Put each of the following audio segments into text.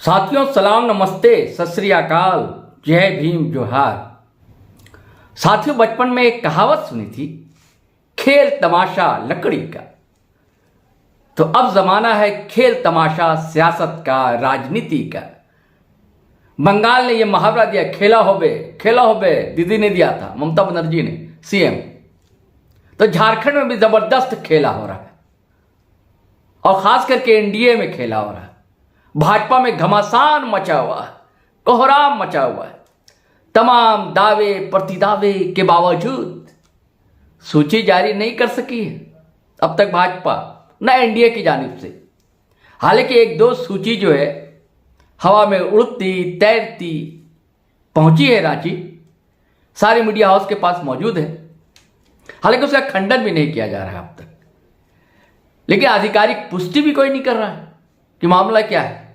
साथियों सलाम नमस्ते सत श्री अकाल जय भीम जोहार। साथियों बचपन में एक कहावत सुनी थी, खेल तमाशा लकड़ी का। तो अब जमाना है खेल तमाशा सियासत का, राजनीति का। बंगाल ने यह मुहावरा दिया, खेला हो बे दीदी ने दिया था, ममता बनर्जी ने, सीएम। तो झारखंड में भी जबरदस्त खेला हो रहा है और खास करके एनडीए में खेला हो रहा है। भाजपा में घमासान मचा हुआ है, कोहराम मचा हुआ है। तमाम दावे प्रतिदावे के बावजूद सूची जारी नहीं कर सकी है अब तक भाजपा, न एनडीए की जानिब से। हालांकि एक दो सूची जो है हवा में उड़ती तैरती पहुंची है रांची, सारे मीडिया हाउस के पास मौजूद है। हालांकि उसका खंडन भी नहीं किया जा रहा है अब तक, लेकिन आधिकारिक पुष्टि भी कोई नहीं कर रहा है कि मामला क्या है,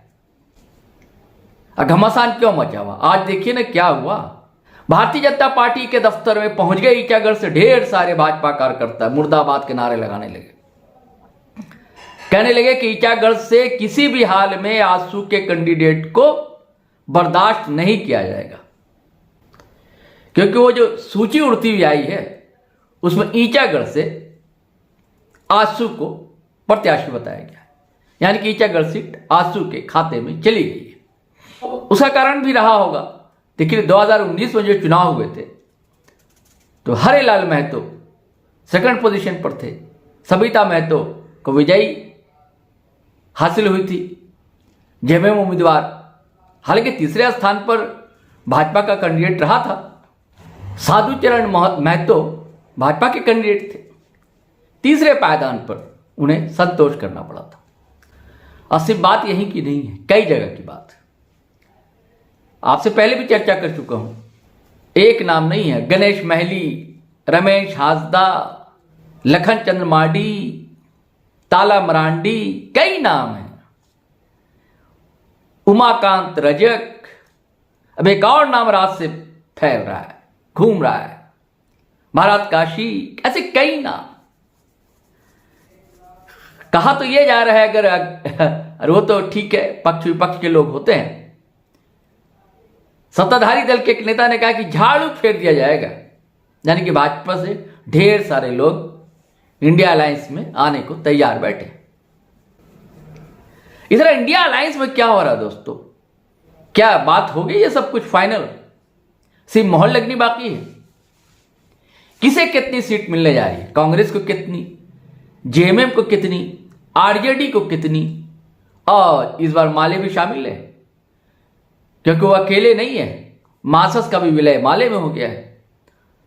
घमासान क्यों मचा हुआ। आज देखिए ना क्या हुआ। भारतीय जनता पार्टी के दफ्तर में पहुंच गए ईचागढ़ से ढेर सारे भाजपा कार्यकर्ता, मुर्दाबाद के नारे लगाने लगे। कहने लगे कि ईचागढ़ से किसी भी हाल में आजसू के कैंडिडेट को बर्दाश्त नहीं किया जाएगा, क्योंकि वो जो सूची उड़ती हुई आई है उसमें ईचागढ़ से आजसू को प्रत्याशी बताया गया, यानी कि ईचागढ़ सीट आजसू के खाते में चली गई है। उसका कारण भी रहा होगा। देखिए 2019 में जो चुनाव हुए थे तो हरेलाल महतो सेकंड पोजीशन पर थे, सविता महतो को विजयी हासिल हुई थी जेएमएम उम्मीदवार। हालांकि तीसरे स्थान पर भाजपा का कैंडिडेट रहा था, साधुचरण महतो भाजपा के कैंडिडेट थे। तीसरे पायदान पर उन्हें संतोष करना पड़ा था। और सिर्फ बात यहीं की नहीं है, कई जगह की बात है। आपसे पहले भी चर्चा कर चुका हूं, एक नाम नहीं है। गणेश महली, रमेश हासदा, लखन चंद्र माडी, ताला मरांडी, कई नाम हैं। उमाकांत रजक, अब एक और नाम रात से फैल रहा है, घूम रहा है, महाराज काशी, ऐसे कई नाम। कहा तो ये जा रहा है अगर वो तो ठीक है, पक्ष विपक्ष के लोग होते हैं। सत्ताधारी दल के एक नेता ने कहा कि झाड़ू फेर दिया जाएगा, यानी कि भाजपा से ढेर सारे लोग इंडिया अलायंस में आने को तैयार बैठे। इधर इंडिया अलायंस में क्या हो रहा है दोस्तों, क्या बात हो गई? ये सब कुछ फाइनल, सिर्फ मोहर लगनी बाकी है। किसे कितनी सीट मिलने जा रही है, कांग्रेस को कितनी, जेएमएम को कितनी, आरजेडी को कितनी, और इस बार माले भी शामिल है, क्योंकि वो अकेले नहीं है। मासस का भी विलय माले में हो गया है,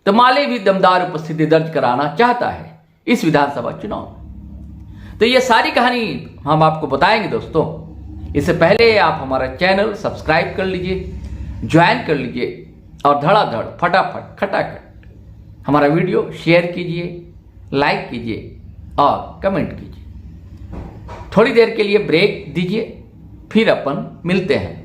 तो माले भी दमदार उपस्थिति दर्ज कराना चाहता है इस विधानसभा चुनाव में। तो ये सारी कहानी हम आपको बताएंगे दोस्तों। इससे पहले आप हमारा चैनल सब्सक्राइब कर लीजिए, ज्वाइन कर लीजिए और धड़ाधड़ फटाफट खटाखट हमारा वीडियो शेयर कीजिए, लाइक कीजिए और कमेंट कीजिए। थोड़ी देर के लिए ब्रेक दीजिए, फिर अपन मिलते हैं।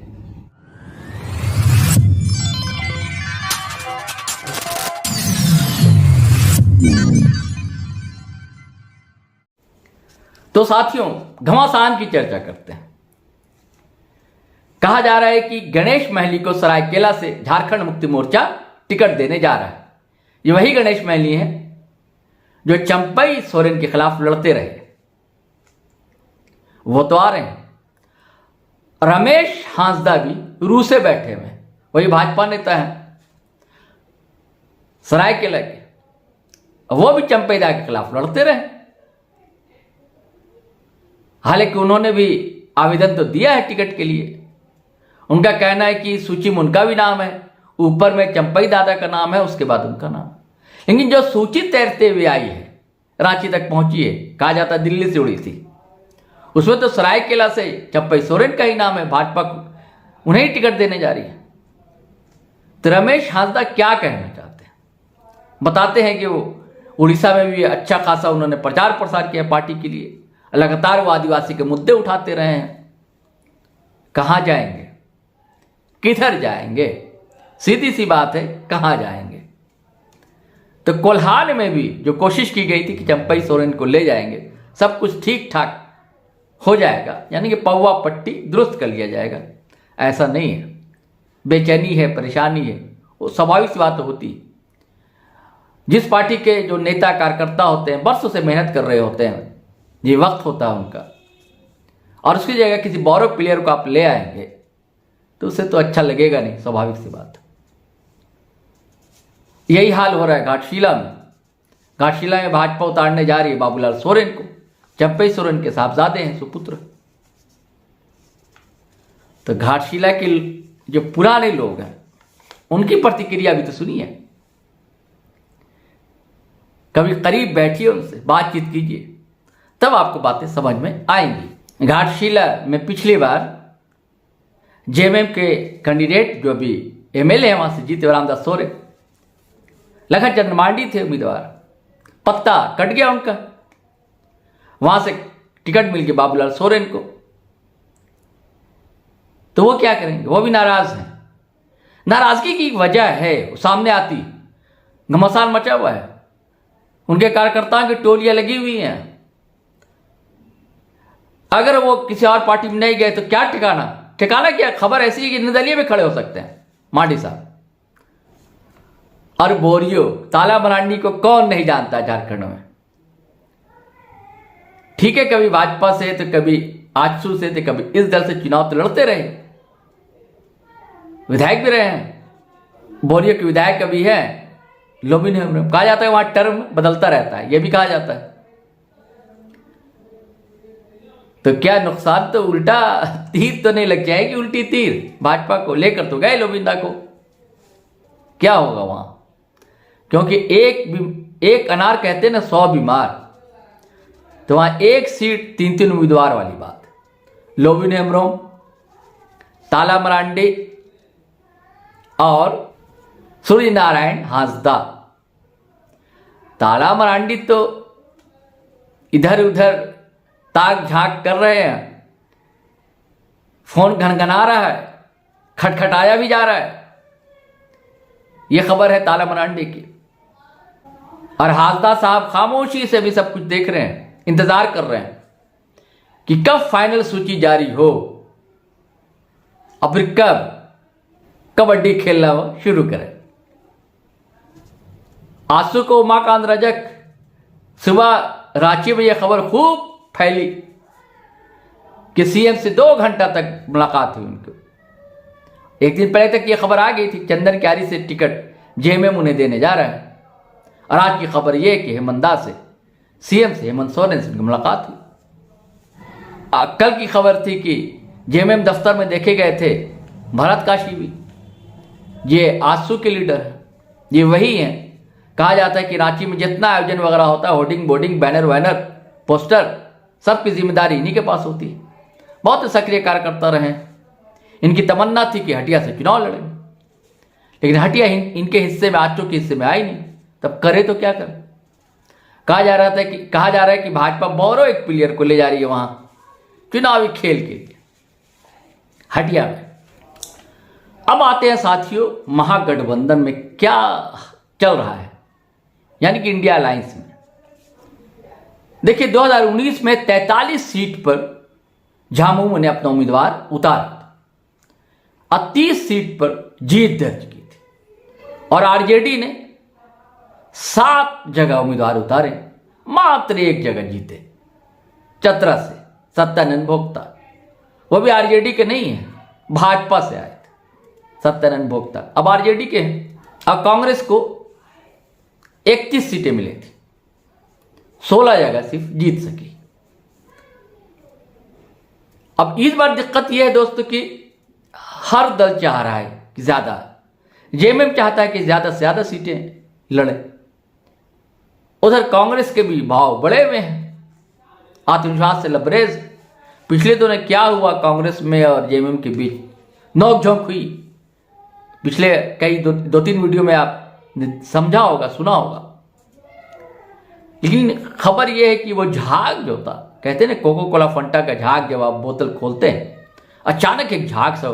तो साथियों घमासान की चर्चा करते हैं। कहा जा रहा है कि गणेश महली को सरायकेला से झारखंड मुक्ति मोर्चा टिकट देने जा रहा है। ये वही गणेश महली है जो चंपई सोरेन के खिलाफ लड़ते रहे, वो तो आ रहे हैं। रमेश हांसदा भी रूसे बैठे हुए, वही भाजपा नेता है सरायकेला के, वो भी चंपईदा के खिलाफ लड़ते रहे। हालांकि उन्होंने भी आवेदन तो दिया है टिकट के लिए। उनका कहना है कि सूची में उनका भी नाम है, ऊपर में चंपई दादा का नाम है, उसके बाद उनका नाम। लेकिन जो सूची तैरते हुए आई है, रांची तक पहुंची है, कहा जाता दिल्ली से उड़ी थी, उसमें तो सरायकेला से चंपई सोरेन का ही नाम है। भाजपा को उन्हें ही टिकट देने जा रही है। तो रमेश हांसदा क्या कहना चाहते हैं, बताते हैं कि वो उड़ीसा में भी अच्छा खासा उन्होंने प्रचार प्रसार किया पार्टी के लिए, लगातार वो आदिवासी के मुद्दे उठाते रहे हैं। कहां जाएंगे, किधर जाएंगे, सीधी सी बात है, कहां जाएंगे। तो कोल्हान में भी जो कोशिश की गई थी कि चंपई सोरेन को ले जाएंगे, सब कुछ ठीक ठाक हो जाएगा, यानी कि पौवा पट्टी दुरुस्त कर लिया जाएगा, ऐसा नहीं है। बेचैनी है, परेशानी है, वो स्वाभाविक सी बात तो होती है। जिस पार्टी के जो नेता कार्यकर्ता होते हैं, वर्षों से मेहनत कर रहे होते हैं, ये वक्त होता है उनका, और उसकी जगह किसी बोरो प्लेयर को आप ले आएंगे तो उसे तो अच्छा लगेगा नहीं, स्वाभाविक सी बात। यही हाल हो रहा है घाटशिला में। घाटशिला में भाजपा उतारने जा रही है बाबूलाल सोरेन को। चंपई सोरेन के साहबजादे हैं, सुपुत्र। तो घाटशिला के जो पुराने लोग हैं उनकी प्रतिक्रिया भी तो सुनिए। कभी करीब बैठिए, उनसे बातचीत कीजिए, तब आपको बातें समझ में आएंगी। घाटशिला में पिछली बार जेएमएम के कैंडिडेट जो भी एमएलए हैं वहां से जीते, रामदास सोरेन, लखन चंद्र मांडी थे उम्मीदवार, पत्ता कट गया उनका, वहां से टिकट मिल गया बाबूलाल सोरेन को। तो वो क्या करेंगे? वो भी नाराज हैं। नाराजगी की वजह है सामने आती, घमासान मचा हुआ है, उनके कार्यकर्ताओं की टोलियां लगी हुई हैं। अगर वो किसी और पार्टी में नहीं गए तो क्या ठिकाना? ठिकाना क्या? खबर ऐसी है कि निर्दलीय में खड़े हो सकते हैं मांडी साहब। और बोरियो ताला मरांडी को कौन नहीं जानता झारखंड में। ठीक है, कभी भाजपा से तो कभी आजसू से तो कभी इस दल से चुनाव तो लड़ते रहे, विधायक भी रहे हैं। बोरियो के विधायक कभी है, लोबिन है, कहा जाता है वहां टर्म बदलता रहता है, यह भी कहा जाता है। तो क्या नुकसान? तो उल्टा तीर तो नहीं लग जाएगी, उल्टी तीर भाजपा को लेकर तो गए लोबिंदा को। क्या होगा वहां? क्योंकि एक अनार कहते हैं ना 100 बीमार, तो वहां एक सीट 3-3 उम्मीदवार वाली बात। लोबिन हेम्ब्रोम, ताला मरांडी और सूर्य नारायण हांसदा। ताला मरांडी तो इधर उधर ताक झांक कर रहे हैं, फोन घनघना रहा है, खटखटाया भी जा रहा है, यह खबर है ताला मरांडी की। और हांसदा साहब खामोशी से भी सब कुछ देख रहे हैं, इंतजार कर रहे हैं कि कब फाइनल सूची जारी हो और फिर कब कबड्डी खेलना वो शुरू करें। आंसू को उमाकांत रजक, सुबह रांची में यह खबर खूब फैली कि सीएम से 2 घंटा तक मुलाकात हुई उनको। एक दिन पहले तक यह खबर आ गई थी चंदन क्यारी से टिकट जेएमएम उन्हें देने जा रहा है, और आज की खबर यह कि हेमंदा से, सीएम से हेमंत सोरेन से उनकी मुलाकात हुई। कल की खबर थी कि जेएमएम दफ्तर में देखे गए थे भरत काशीवी, ये आजसू के लीडर है, ये वही हैं। कहा जाता है कि रांची में जितना आयोजन वगैरह होता है, होर्डिंग बोर्डिंग बैनर वैनर पोस्टर, सबकी जिम्मेदारी इन्हीं के पास होती है। बहुत सक्रिय कार्यकर्ता रहे। इनकी तमन्ना थी कि हटिया से चुनाव लड़ेंगे, लेकिन हटिया इनके हिस्से में, आजसू के हिस्से में आई नहीं। तब करे तो क्या करे? कहा जा रहा है कि भाजपा बोरो एक प्लेयर को ले जा रही है वहां चुनावी खेल के लिए, हटिया में। अब आते हैं साथियों महागठबंधन में क्या चल रहा है, यानी कि इंडिया अलायंस में। देखिए 2019 में 43 सीट पर झामुमो ने अपना उम्मीदवार उतारा और 30 सीट पर जीत दर्ज की थी, और आरजेडी ने 7 जगह उम्मीदवार उतारे, मात्र 1 जगह जीते, चतरा से सत्यानंद भोक्ता। वो भी आरजेडी के नहीं है, भाजपा से आए थे सत्यानंद भोक्ता, अब आरजेडी के हैं। अब कांग्रेस को 31 सीटें मिली थी, 16 जगह सिर्फ जीत सकी। अब इस बार दिक्कत यह है दोस्तों कि हर दल चाह रहा है कि ज्यादा, जेएमएम चाहता है कि ज्यादा से ज्यादा सीटें लड़े, उधर कांग्रेस के भी भाव बढ़े हुए हैं, आत्मविश्वास से लबरेज। पिछले दिनों क्या हुआ कांग्रेस में और जेएमएम के बीच, नोकझोंक हुई। पिछले कई 2-3 वीडियो में आप समझा होगा, सुना होगा। लेकिन खबर यह है कि वो झाग जो था, कहते हैं ना कोको कोला फंटा का झाग, जब आप बोतल खोलते हैं अचानक एक झाग सा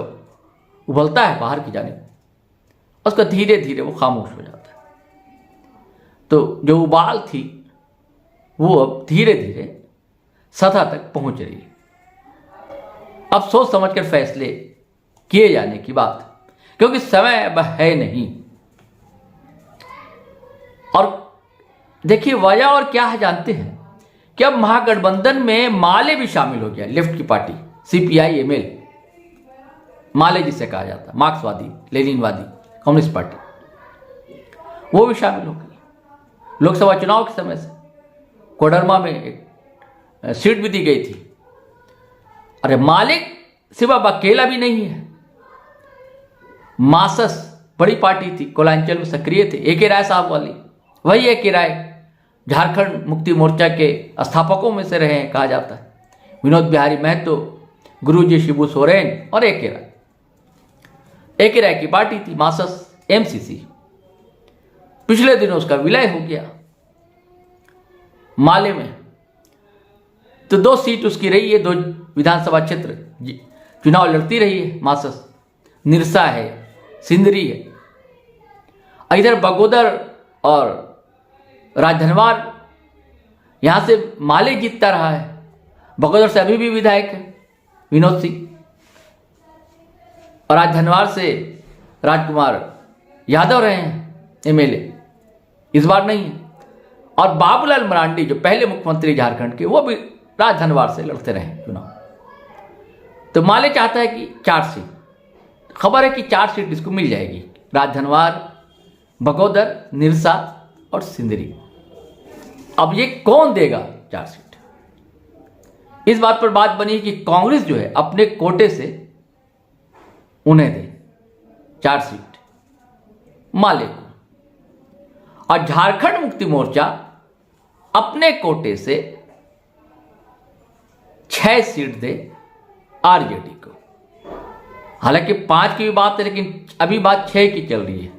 उबलता है बाहर की जाने, उसका धीरे धीरे वो खामोश हो जाता है। तो जो उबाल थी वो अब धीरे धीरे सतह तक पहुंच रही है। अब सोच समझकर फैसले किए जाने की बात, क्योंकि समय अब है नहीं। और देखिए वजह और क्या है जानते हैं कि अब महागठबंधन में माले भी शामिल हो गया, लेफ्ट की पार्टी सीपीआई एमएल, माले जिसे कहा जाता है, मार्क्सवादी लेनिनवादी कम्युनिस्ट पार्टी, वो भी शामिल हो गई। लोकसभा चुनाव के समय से कोडरमा में एक सीट भी दी गई थी। अरे मालिक सिर्फ अब अकेला भी नहीं है, मासस बड़ी पार्टी थी, कोलांचल में सक्रिय थे, ए.के. राय साहब वाली, वही ए.के. राय झारखंड मुक्ति मोर्चा के स्थापकों में से रहे हैं कहा जाता है। विनोद बिहारी महतो, गुरुजी शिबू सोरेन और ए.के. राय। ए.के. राय की पार्टी थी मासस एमसीसी, पिछले दिनों उसका विलय हो गया माले में। तो 2 सीट उसकी रही है, 2 विधानसभा क्षेत्र चुनाव लड़ती रही है मासस, निरसा है, सिंदरी है। इधर बगोदर और राजधनवार, यहां से माले जीतता रहा है। बगोदर से अभी भी विधायक है विनोद सिंह, और राजधनवार से राजकुमार यादव रहे हैं एमएलए, इस बार नहीं है। और बाबूलाल मरांडी जो पहले मुख्यमंत्री झारखंड के, वो भी राजधनवार से लड़ते रहे चुनाव। तो माले चाहता है कि 4 सीट, खबर है कि 4 सीट इसको मिल जाएगी, राजधनवार, बगोदर, निरसा और सिंदरी। अब ये कौन देगा 4 सीट, इस बात पर बात बनी कि कांग्रेस जो है अपने कोटे से उन्हें दे 4 सीट माले को, और झारखंड मुक्ति मोर्चा अपने कोटे से 6 सीट दे आरजेडी को। हालांकि 5 की भी बात है, लेकिन अभी बात 6 की चल रही है।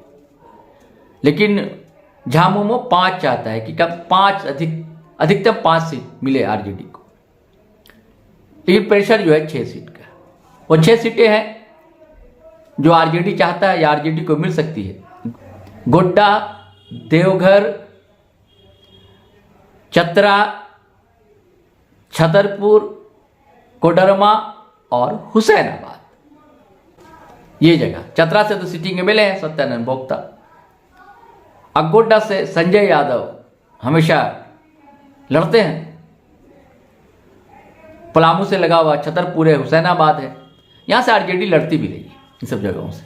लेकिन झामुमो 5 चाहता है कि कब 5 अधिकतम 5 सीट मिले आरजेडी को, लेकिन प्रेशर जो है 6 सीट का। वो 6 सीटें हैं जो आरजेडी चाहता है या आरजेडी को मिल सकती है। गोड्डा, देवघर, चतरा, छतरपुर, कोडरमा और हुसैनाबाद, ये जगह। चतरा से तो सिटिंग एमएलए है सत्यानंद भोक्ता, अब गोड्डा से संजय यादव हमेशा लड़ते हैं, पलामू से लगा हुआ छतरपुर है, हुसैनाबाद है, यहां से आरजेडी लड़ती भी रही है इन सब जगहों से,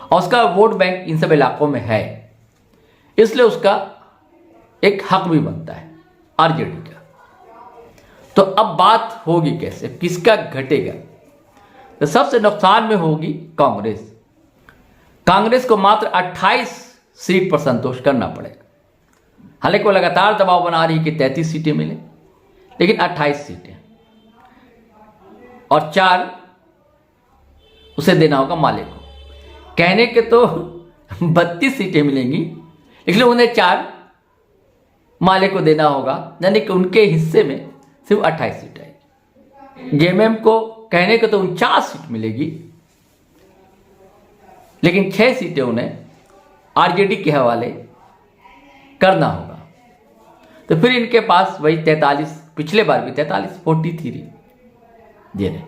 और उसका वोट बैंक इन सब इलाकों में है, इसलिए उसका एक हक भी बनता है आरजेडी का। तो अब बात होगी कैसे, किसका घटेगा? तो सबसे नुकसान में होगी कांग्रेस। कांग्रेस को मात्र 28 सीट पर संतोष करना पड़ेगा। हालांकि वो लगातार दबाव बना रही कि 33 सीटें मिले, लेकिन 28 सीटें और 4 उसे देना होगा माले को। कहने के तो 32 सीटें मिलेंगी, लेकिन उन्हें 4 माले को देना होगा, यानी कि उनके हिस्से में सिर्फ 28 सीट आएगी। जेएमएम को कहने को तो 49 सीट मिलेगी, लेकिन 6 सीटें उन्हें आरजेडी के हवाले करना होगा। तो फिर इनके पास वही 43, पिछले बार भी 43 दे रहे।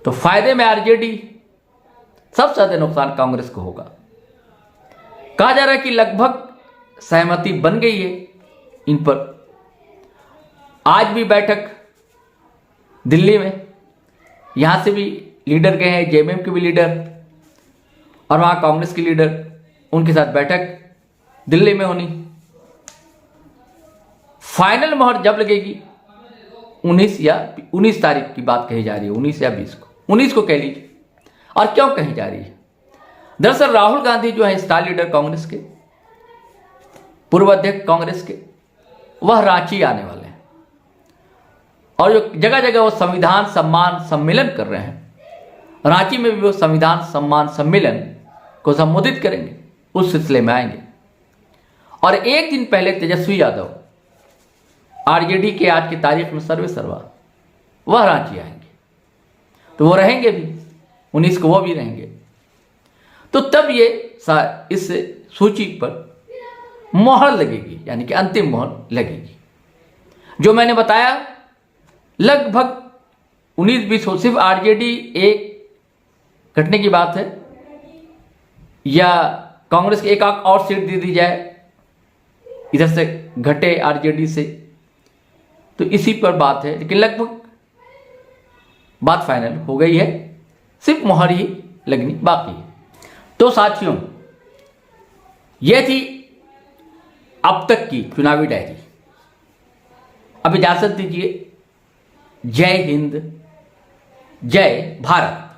तो फायदे में आरजेडी, सबसे ज्यादा नुकसान कांग्रेस को होगा। कहा जा रहा है कि लगभग सहमति बन गई है इन पर। आज भी बैठक दिल्ली में, यहां से भी लीडर गए हैं, जेएमएम के भी लीडर और वहां कांग्रेस के लीडर, उनके साथ बैठक दिल्ली में होनी। फाइनल मोहर जब लगेगी 19 तारीख की बात कही जा रही है, 19 या 20 को, 19 को कह लीजिए। और क्यों कही जा रही है? दरअसल राहुल गांधी जो है स्टार लीडर कांग्रेस के, पूर्व अध्यक्ष कांग्रेस के, वह रांची आने वाले हैं, और जो जगह जगह वो संविधान सम्मान सम्मेलन कर रहे हैं, रांची में भी वो संविधान सम्मान सम्मेलन को संबोधित करेंगे, उस सिलसिले में आएंगे। और एक दिन पहले तेजस्वी यादव, आरजेडी के आज की तारीख में सर्वे सर्वा, वह रांची आएंगे, तो वो रहेंगे भी, 19 को वो भी रहेंगे। तो तब ये इस सूची पर मोहर लगेगी, यानी कि अंतिम मोहर लगेगी। जो मैंने बताया लगभग 19-20 हो, सिर्फ आरजेडी एक घटने की बात है, या कांग्रेस की एक आध और सीट दे दी जाए, इधर से घटे आरजेडी से, तो इसी पर बात है। लेकिन लगभग बात फाइनल हो गई है, सिर्फ मोहर ही लगनी बाकी है। तो साथियों, यह थी अब तक की चुनावी डायरी। अब इजाजत दीजिए। जय हिंद, जय भारत।